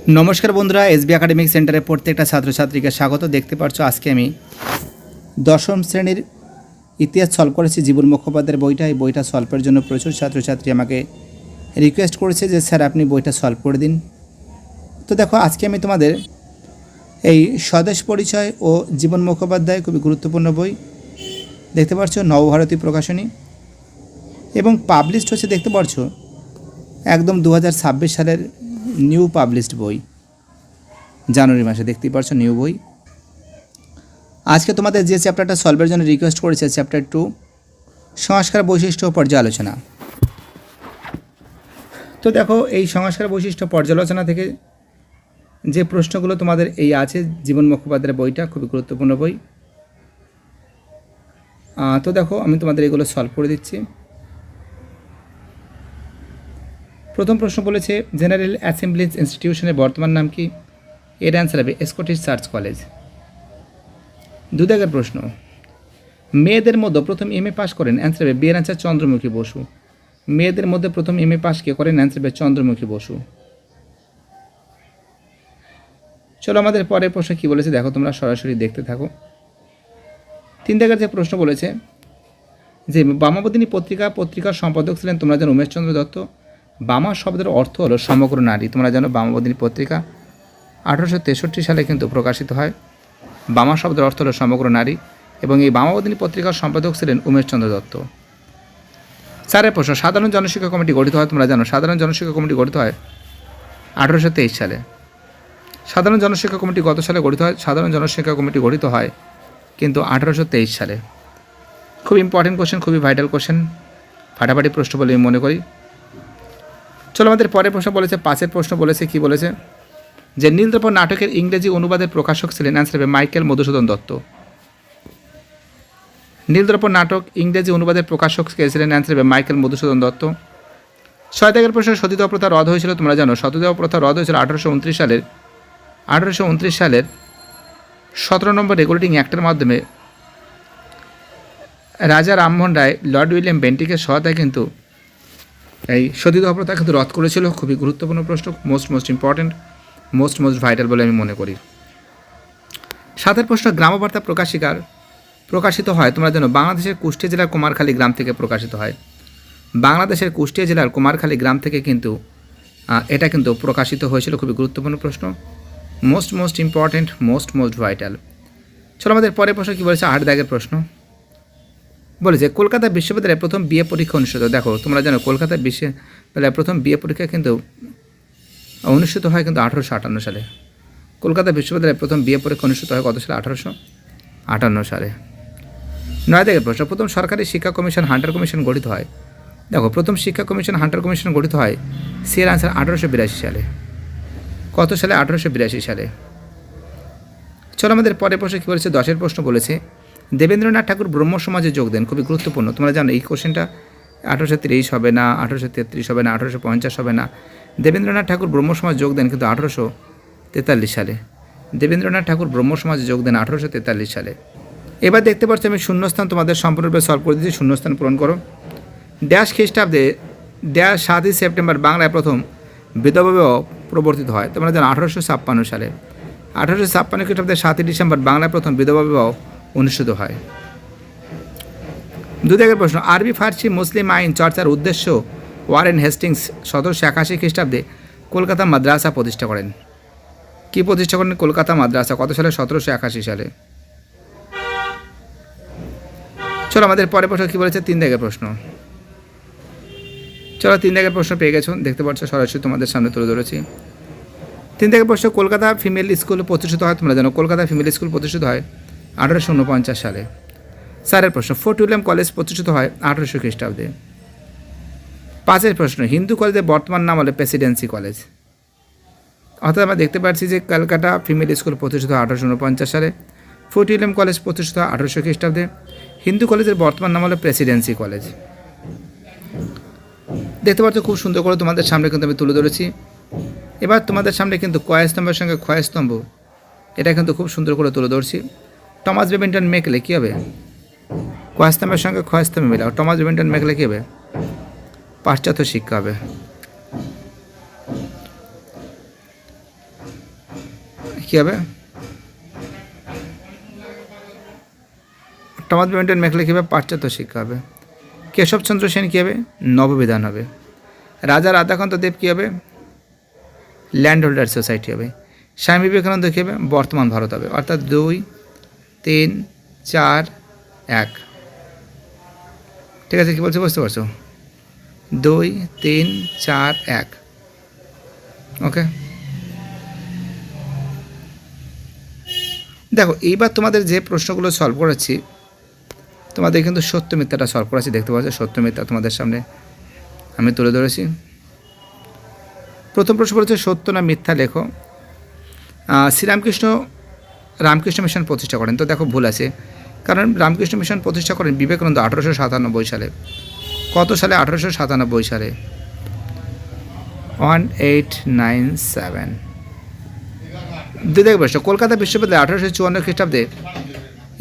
নমস্কার বন্ধুরা, SB academic সেন্টারে প্রত্যেকটা ছাত্রছাত্রীকে স্বাগত। দেখতে পাচ্ছ আজকে আমি দশম শ্রেণীর ইতিহাস সলভ করেছি জীবন মুখোপাধ্যায়ের বইটা। এই বইটা সলভের জন্য প্রচুর ছাত্রছাত্রী আমাকে রিকোয়েস্ট করেছে যে স্যার আপনি বইটা সলভ করে দিন। তো দেখো, আজকে আমি তোমাদের এই স্বদেশ পরিচয় ও জীবন মুখোপাধ্যায় খুবই গুরুত্বপূর্ণ বই। দেখতে পাচ্ছ নবভারতী প্রকাশনী এবং পাবলিশড হচ্ছে, দেখতে পাচ্ছ একদম 2026 সালের নিউ পাবলিশড বই, জানুয়ারি মাসে। দেখতেই পাচ্ছ নিউ বই। আজকে তোমাদের যে চ্যাপ্টারটা সলভের জন্য রিকোয়েস্ট করেছে, চ্যাপ্টার 2 সংস্কার বৈশিষ্ট্য ও পর্যালোচনা। তো দেখো, এই সংস্কার বৈশিষ্ট্য পর্যালোচনা থেকে যে প্রশ্নগুলো তোমাদের এই আছে, জীবন মুখোপাধ্যায়ের বইটা খুবই গুরুত্বপূর্ণ বই। তো দেখো, আমি তোমাদের এগুলো সলভ করে দিচ্ছি। প্রথম প্রশ্ন বলেছে জেনারেল অ্যাসেম্বলিজ ইনস্টিটিউশনের বর্তমান নাম কি? এর অ্যান্সার হবে স্কটিশ চার্চ কলেজ। দুদাগের প্রশ্ন, মেয়েদের মধ্যে প্রথম এমএ পাস করেন? অ্যান্সার হবে বিয়ের অ্যান্সার চন্দ্রমুখী বসু। মেয়েদের মধ্যে প্রথম এমএ পাস কে করেন? অ্যান্সার হবে চন্দ্রমুখী বসু। চলো আমাদের পরের প্রশ্ন কী বলেছে দেখো, তোমরা সরাসরি দেখতে থাকো। 3 দাগের যে প্রশ্ন বলেছে যে বামাবদিনী পত্রিকার সম্পাদক ছিলেন, তোমরা জানো উমেশচন্দ্র দত্ত। বামা শব্দের অর্থ হলো সমগ্র নারী। তোমরা জানো বামাবদিনী পত্রিকা 1863 সালে কিন্তু প্রকাশিত হয়। বামা শব্দের অর্থ হলো সমগ্র নারী এবং এই বামাবদিনী পত্রিকার সম্পাদক ছিলেন উমেশচন্দ্র দত্ত। 4 প্রশ্ন, সাধারণ জনশিক্ষা কমিটি গঠিত হয়? তোমরা জানো সাধারণ জনশিক্ষা কমিটি গঠিত হয় 1823 সালে। সাধারণ জনশিক্ষা কমিটি কত সালে গঠিত হয়? সাধারণ জনশিক্ষা কমিটি গঠিত হয় কিন্তু 1823 সালে। খুব ইম্পর্টেন্ট কোশ্চেন, খুবই ভাইটাল কোশ্চেন, ফাটাফাটি প্রশ্ন বলে আমি মনে করি। চলো আমাদের পরের প্রশ্ন বলেছে 5 প্রশ্ন বলেছে কি বলেছে যে নীলদর্পণ নাটকের ইংরেজি অনুবাদের প্রকাশক ছিলেন? অ্যান্সার হবে মাইকেল মধুসূদন দত্ত। নীলদর্পণ নাটক ইংরেজি অনুবাদের প্রকাশক কে ছিলেন? অ্যান্সার হবে মাইকেল মধুসূদন দত্ত। 6 দাগের প্রশ্ন, সতীদাহ প্রথা রদ হয়েছিল? তোমরা জানো সতীদাহ প্রথা রদ হয়েছিল 1829 সালের 17 নম্বর রেগুলেটিং অ্যাক্টের মাধ্যমে। রাজা রামমোহন রায় লর্ড উইলিয়াম বেন্টিকের সহায়তায় কিন্তু এই সতীদাহ প্রথা কিন্তু রদ করেছিল। খুবই গুরুত্বপূর্ণ প্রশ্ন, মোস্ট ইম্পর্টেন্ট, মোস্ট ভাইটাল বলে আমি মনে করি। 7 প্রশ্ন, গ্রামবার্তা প্রকাশিকার প্রকাশিত হয়? তোমরা জানো বাংলাদেশের কুষ্টিয়া জেলার কুমারখালী গ্রাম থেকে প্রকাশিত হয়। বাংলাদেশের কুষ্টিয়া জেলার কুমারখালী গ্রাম থেকে কিন্তু এটা কিন্তু প্রকাশিত হয়েছিল। খুবই গুরুত্বপূর্ণ প্রশ্ন, মোস্ট ইম্পর্টেন্ট, মোস্ট ভাইটাল। চলো আমাদের পরের প্রশ্ন কী বলেছে 8 দাগের প্রশ্ন বলেছে কলকাতা বিশ্ববিদ্যালয়ে প্রথম বিএ পরীক্ষা অনুষ্ঠিত। দেখো তোমরা জানো কলকাতা বিশ্ববিদ্যালয়ে প্রথম বিএ পরীক্ষা কিন্তু অনুষ্ঠিত হয় কিন্তু 1858 সালে। কলকাতা বিশ্ববিদ্যালয়ে প্রথম বিএ পরীক্ষা অনুষ্ঠিত হয় কত সালে? 1858 সালে। 9 দাগের প্রশ্ন, প্রথম সরকারি শিক্ষা কমিশন হান্টার কমিশন গঠিত হয়? দেখো প্রথম শিক্ষা কমিশন হান্টার কমিশন গঠিত হয়, সি এর আনসার 1882 সালে। কত সালে? 1882 সালে। চলো আমাদের পরের প্রশ্ন কী বলেছে 10 প্রশ্ন বলেছে দেবেন্দ্রনাথ ঠাকুর ব্রহ্ম সমাজে যোগ দেন? খুবই গুরুত্বপূর্ণ। তোমরা জানো এই কোশ্চেনটা 1823 হবে না, 1833 হবে না, 1850 হবে না। দেবেন্দ্রনাথ ঠাকুর ব্রহ্ম সমাজ যোগ দেন কিন্তু 1843 সালে। দেবেন্দ্রনাথ ঠাকুর ব্রহ্ম সমাজে যোগ দেন 1843 সালে। এবার দেখতে পাচ্ছি আমি শূন্যস্থান তোমাদের সম্পূর্ণরূপে সলভ করে দিচ্ছি। শূন্যস্থান পূরণ করো। ড্যাশ খ্রিস্টাব্দে ড্যাশ 7 সেপ্টেম্বর বাংলায় প্রথম বিধবা বিবাহ প্রবর্তিত হয়? তোমরা জানো 1856 সালে। 1856 খ্রিস্টাব্দে 7 ডিসেম্বর বাংলায় প্রথম বিধবা বিবাহ অনুষ্ঠিত হয়। 2 দাগের প্রশ্ন, আরবি ফার্সি মুসলিম আইন চর্চার উদ্দেশ্য ওয়ারেন হেস্টিংস 1781 খ্রিস্টাব্দে কলকাতা মাদ্রাসা প্রতিষ্ঠা করেন? কি প্রতিষ্ঠা করেন? কলকাতা মাদ্রাসা। কত সালে? 1781 সালে। চলো আমাদের পরের প্রশ্ন কী বলেছে 3 দাগের প্রশ্ন। চলো 3 দাগের প্রশ্ন পেয়ে গেছো, দেখতে পাচ্ছ সরাসরি তোমাদের সামনে তুলে ধরেছি। 3 দাগের প্রশ্ন, কলকাতা ফিমেল স্কুল প্রতিষ্ঠিত হয়? তোমরা জানো কলকাতা ফিমেল স্কুল প্রতিষ্ঠিত হয় 1849 সালে। 4 প্রশ্ন, ফোর্ট উইলিয়াম কলেজ প্রতিষ্ঠিত হয় 1800 খ্রিস্টাব্দে। 5 প্রশ্ন, হিন্দু কলেজের বর্তমান নাম হলো প্রেসিডেন্সি কলেজ। অর্থাৎ আমরা দেখতে পাচ্ছি যে কলকাতা ফিমেল স্কুল প্রতিষ্ঠিত হয় 1849 সালে, ফোর্ট উইলিয়াম কলেজ প্রতিষ্ঠিত হয় 1800 খ্রিস্টাব্দে, হিন্দু কলেজের বর্তমান নাম হলো প্রেসিডেন্সি কলেজ। দেখতে পাচ্ছ খুব সুন্দর করে তোমাদের সামনে কিন্তু আমি তুলে ধরেছি। এবার তোমাদের সামনে কিন্তু কয়স্তম্ভের সঙ্গে ক্ষয়স্তম্ভ, এটা কিন্তু খুব সুন্দর করে তুলে ধরছি। টমাস বেবিংটন মেকলে কী হবে? কয়স্তম্ভের সঙ্গে ক্ষয়স্তম্ভ মেলাও। টমাস বেবিংটন মেকলে কী হবে? পাশ্চাত্য শিক্ষা হবে। কী হবে? টমাস বেন্টন মেঘলে কী হবে? পাশ্চাত্য শিক্ষা হবে। কেশবচন্দ্র সেন কী হবে? নববিধান হবে। রাজা রাধাকান্ত দেব কী হবে? ল্যান্ড হোল্ডার সোসাইটি হবে। স্বামী বিবেকানন্দ কী হবে? বর্তমান ভারত হবে। অর্থাৎ 2, 3, 4, 1। ঠিক আছে, কী বলছো বুঝতে পারছো? 2, 3, 4, 1। ওকে, দেখো এইবার তোমাদের যে প্রশ্নগুলো সলভ করেছি, তোমাদের কিন্তু সত্য মিথ্যাটা সলভ করেছি, দেখতে পাচ্ছ সত্য মিথ্যা তোমাদের সামনে আমি তুলে ধরেছি। প্রথম প্রশ্ন বলেছে সত্য না মিথ্যা লেখো। শ্রীরামকৃষ্ণ রামকৃষ্ণ মিশন প্রতিষ্ঠা করেন, তো দেখো ভুল আছে, কারণ রামকৃষ্ণ মিশন প্রতিষ্ঠা করেন বিবেকানন্দ 1897 সালে। কত সালে? 1897 সালে, 1897। দেখবে কলকাতা বিশ্ববিদ্যালয় 1854 খ্রিস্টাব্দে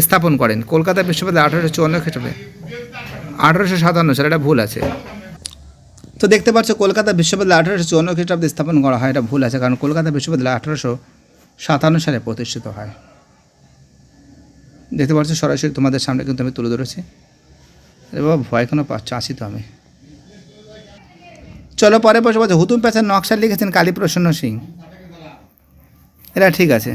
স্থাপন করেন। কলকাতা বিশ্ববিদ্যালয় 1854 খ্রিস্টাব্দে, 1857 সালে, এটা ভুল আছে। তো দেখতে পাচ্ছ কলকাতা বিশ্ববিদ্যালয় 1854 খ্রিস্টাব্দে স্থাপন করা হয়, এটা ভুল আছে, কারণ কলকাতা বিশ্ববিদ্যালয় 1857 সালে প্রতিষ্ঠিত হয়। দেখতে পাচ্ছ সরাসরি তোমাদের সামনে কিন্তু আমি তুলে ধরেছি। আরে বাবা ভয় কেন পাচ্ছ? আসি তো আমি। চলো পরে বসে বলছে হুতুম প্যাঁচার নকশা লিখেছেন কালীপ্রসন্ন সিং, এটা ঠিক আছে।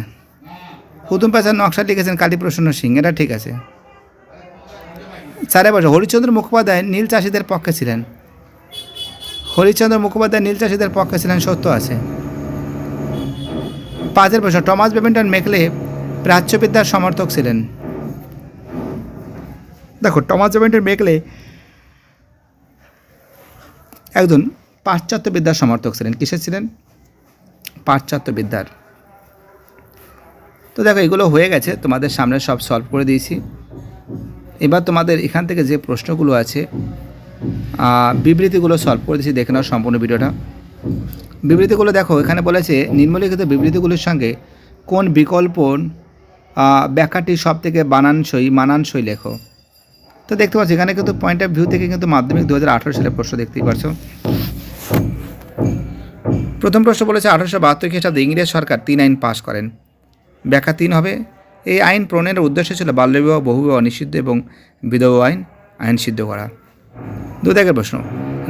হুতুম প্যাঁচার নকশা লিখেছেন কালীপ্রসন্ন সিং, এটা ঠিক আছে। 4 বছর হরিশ্চন্দ্র মুখোপাধ্যায় নীল চাষিদের পক্ষে ছিলেন। হরিশ্চন্দ্র মুখোপাধ্যায় নীল চাষিদের পক্ষে ছিলেন, সত্য আছে। 5 বছর টমাস বেন্টন মেঘলে প্রাচ্যবিদ্যার সমর্থক ছিলেন। দেখো টমাস বেন্টন মেঘলে একজন পাশ্চাত্য বিদ্যার সমর্থক ছিলেন। কিসের ছিলেন? পাশ্চাত্য বিদ্যার। তো দেখো এগুলো হয়ে গেছে, তোমাদের সামনে সব সলভ করে দিয়েছি। এবার তোমাদের এখান থেকে যে প্রশ্নগুলো আছে, বিবৃতিগুলো সলভ করে দিয়েছি, দেখে নাও সম্পূর্ণ ভিডিওটা। বিবৃতিগুলো দেখো, এখানে বলেছে নিম্নলিখিত বিবৃতিগুলির সঙ্গে কোন বিকল্প ব্যাখ্যাটি সব থেকে মানানসই লেখো। তো দেখতে পাচ্ছি এখানে কিন্তু পয়েন্ট অফ ভিউ থেকে কিন্তু মাধ্যমিক 2018 সালের প্রশ্ন দেখতেই পাচ্ছ। প্রথম প্রশ্ন বলেছে 1872 খ্রিস্টাব্দে ইংরেজ সরকার 3 আইন পাশ করেন। ব্যাখ্যা 3 হবে, এই আইন প্রণয়নের উদ্দেশ্য ছিল বাল্যবিবাহ, বহুবিবাহ নিষিদ্ধ এবং বিধবা আইন সিদ্ধ করা। 2 প্রশ্ন,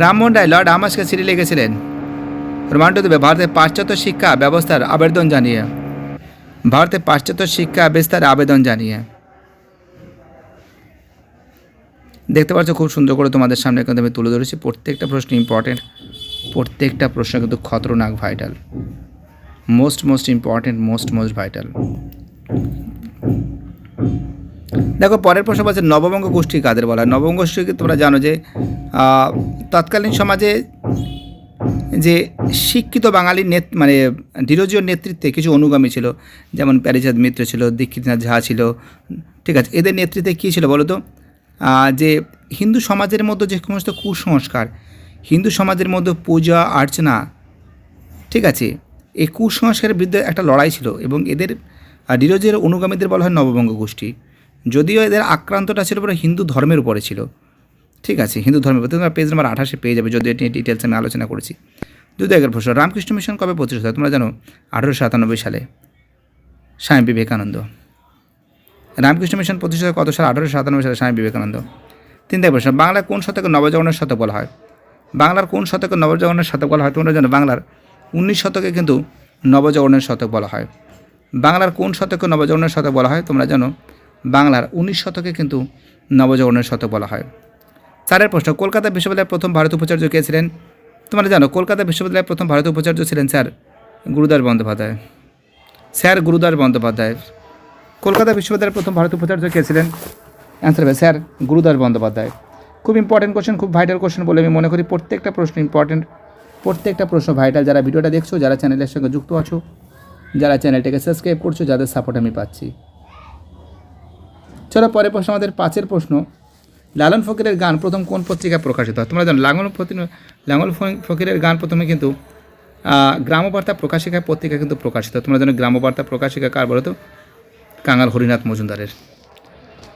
রামমোহন রায় লর্ড আমাসকে চিঠি লিখেছিলেন রোমান্টো দেবে ভারতের পাশ্চাত্য শিক্ষা ব্যবস্থার আবেদন জানিয়ে। ভারতের পাশ্চাত্য শিক্ষা ব্যবস্থার আবেদন জানিয়ে। দেখতে পাচ্ছ খুব সুন্দর করে তোমাদের সামনে কিন্তু আমি তুলে ধরেছি। প্রত্যেকটা প্রশ্ন ইম্পর্টেন্ট, প্রত্যেকটা প্রশ্ন কিন্তু খতরনাক, vital, most important, most vital. দেখো পরের প্রশ্ন বলছে নববঙ্গ গোষ্ঠী কাদের বলা হয়। নববঙ্গ গোষ্ঠীকে তোমরা জানো যে তৎকালীন সমাজে যে শিক্ষিত বাঙালির মানে ডিরোজিওর নেতৃত্বে কিছু অনুগামী ছিল, যেমন প্যারিচাঁদ মিত্র ছিল, দীক্ষিতনাথ ঝা ছিল, ঠিক আছে। এদের নেতৃত্বে কী ছিল বলো তো? যে হিন্দু সমাজের মধ্যে যে সমস্ত কুসংস্কার, হিন্দু সমাজের মধ্যে পূজা অর্চনা, ঠিক আছে, এই কুসংস্কারের বিরুদ্ধে একটা লড়াই ছিল, এবং এদের ডিরোজিওর অনুগামীদের বলা হয় নববঙ্গ গোষ্ঠী। যদিও এদের আক্রান্তটা ছিল পুরো হিন্দু ধর্মের উপরে ছিল, ঠিক আছে, হিন্দু ধর্মের উপরে। তোমরা পেজ নাম্বার 28 পেয়ে যাবে, যদি এটি ডিটেলস আমি আলোচনা করেছি। 2 প্রশ্ন, রামকৃষ্ণ মিশন কবে প্রতিষ্ঠিত হয়? তোমরা জানো 1897 সালে, স্বামী বিবেকানন্দ। রামকৃষ্ণ মিশন প্রতিষ্ঠিত কত সালে? 1897 সালে, স্বামী বিবেকানন্দ। 3 প্রশ্ন, বাংলার কোন শতকে নবজাগরণের শতক বলা হয়? বাংলার কোন শতকে নবজাগরণের শতক বলা হয়? তোমরা জানো বাংলার 19 শতকে কিন্তু নবজাগরণের শতক বলা হয়। বাংলার কোন শতকে নবজাগরণের শতক বলা হয়? তোমরা জানো বাংলার 19 শতকে কিন্তু নবজাগরণের শতক বলা হয়। 4 প্রশ্ন, কলকাতা বিশ্ববিদ্যালয়ের প্রথম ভারতীয় উপাচার্য কে ছিলেন? তোমরা জানো কলকাতা বিশ্ববিদ্যালয়ের প্রথম ভারতীয় উপাচার্য ছিলেন স্যার গুরুদাস বন্দ্যোপাধ্যায়। স্যার গুরুদাস বন্দ্যোপাধ্যায়। কলকাতা বিশ্ববিদ্যালয়ের প্রথম ভারতীয় উপাচার্য কে ছিলেন? অ্যান্সার হবে স্যার গুরুদাস বন্দ্যোপাধ্যায়। খুব ইম্পর্টেন্ট কোশ্চেন, খুব ভাইটাল কোশ্চেন বলে আমি মনে করি। প্রত্যেকটা প্রশ্ন ইম্পর্টেন্ট, প্রত্যেকটা প্রশ্ন ভাইটাল। যারা ভিডিওটা দেখছো, যারা চ্যানেলের সঙ্গে যুক্ত আছো, যারা চ্যানেলটাকে সাবস্ক্রাইব করছো, যাদের সাপোর্ট আমি পাচ্ছি। চলো পরের প্রশ্ন, আমাদের 5 প্রশ্ন, লালন ফকিরের গান প্রথম কোন পত্রিকায় প্রকাশিত হয়? তোমরা জানো লালন ফকিরের গান প্রথমে কিন্তু গ্রামবার্তা প্রকাশিকায় পত্রিকা কিন্তু প্রকাশিত। তোমরা জানো গ্রামবার্তা প্রকাশিকা কার বলো তো? কাঙাল হরিনাথ মজুমদারের।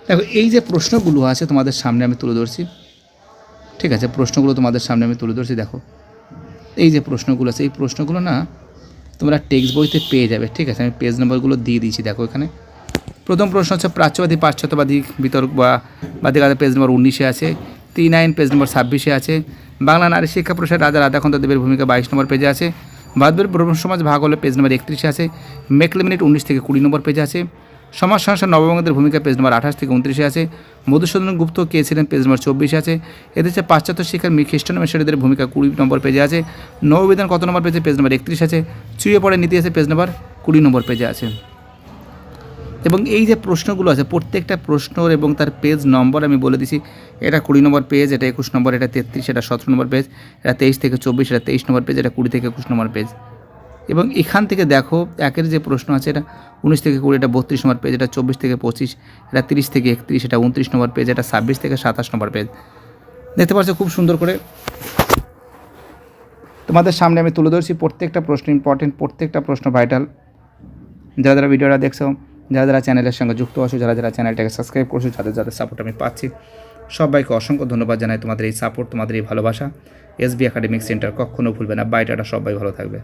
দেখো এই যে প্রশ্নগুলো আছে তোমাদের সামনে আমি তুলে ধরছি, ঠিক আছে, প্রশ্নগুলো তোমাদের সামনে আমি তুলে ধরছি। দেখো এই যে প্রশ্নগুলো আছে, এই প্রশ্নগুলো না তোমরা টেক্সট বইতে পেয়ে যাবে, ঠিক আছে? আমি পেজ নম্বরগুলো দিয়ে দিয়েছি, দেখো এখানে। প্রথম প্রশ্ন হচ্ছে প্রাচ্যবাদী পাশ্চাত্যবাদী বিতর্ক বা বাদিকাদা, পেজ নম্বর 19-এ আছে। 3 আইন পেজ নম্বর 26-এ আছে। বাংলা নারী শিক্ষা প্রসার রাজা রাধাকান্ত দেবের ভূমিকা 22 নম্বর পেজে আছে। ভারতের ব্রহ্ম সমাজ ভাগ হলে পেজ নম্বর 31-এ আছে। মেকলে মিনিট 19 থেকে 20 নম্বর পেজে আছে। সমাজ সংস্কার নববঙ্গের ভূমিকা পেজ নম্বর 28 থেকে 29-এ আছে। মধুসূদন গুপ্ত কে ছিলেন পেজ নম্বর 24-এ আছে। এদেশে পাশ্চাত্য শিক্ষার খ্রিস্টান মিশনারিদের ভূমিকা 20 নম্বর পেজে আছে। নববিধান কত নম্বর পেজে? পেজ নম্বর 31 আছে। চুইয়ে পড়ে নীতি আছে পেজ নম্বর 20 নম্বর পেজে আছে। এবং এই যে প্রশ্নগুলো আছে প্রত্যেকটা প্রশ্নর এবং তার পেজ নম্বর আমি বলে দিছি। এটা 20 নম্বর পেজ, এটা 21 নম্বর, এটা 33, এটা 17 নম্বর পেজ, এটা 23 থেকে 24, এটা 23 নম্বর পেজ, এটা 20 থেকে 21 নম্বর পেজ। এবং এখান থেকে দেখো একের যে প্রশ্ন আছে এটা 19 থেকে 20, এটা 32 নম্বর পেজ, এটা 24 থেকে 25, এটা 30 থেকে 31, এটা 29 নম্বর পেজ, এটা 26 থেকে 27 নম্বর পেজ। দেখতে পাচ্ছ খুব সুন্দর করে তোমাদের সামনে আমি তুলে ধরছি। প্রত্যেকটা প্রশ্ন ইম্পর্টেন্ট, প্রত্যেকটা প্রশ্ন ভাইটাল। যারা যারা ভিডিওটা দেখছো, যারা যারা চ্যানেলের সঙ্গে যুক্ত আছো, যারা যারা চ্যানেলটাকে সাবস্ক্রাইব করছো, যাদের যাদের সাপোর্ট আমি পাচ্ছি, সবাইকে অসংখ্য ধন্যবাদ জানাই। তোমাদের এই সাপোর্ট, তোমাদের এই ভালোবাসা এসবি একাডেমিক সেন্টার কখনো ভুলবে না। বাইটাটা সবাই ভালো থাকবে।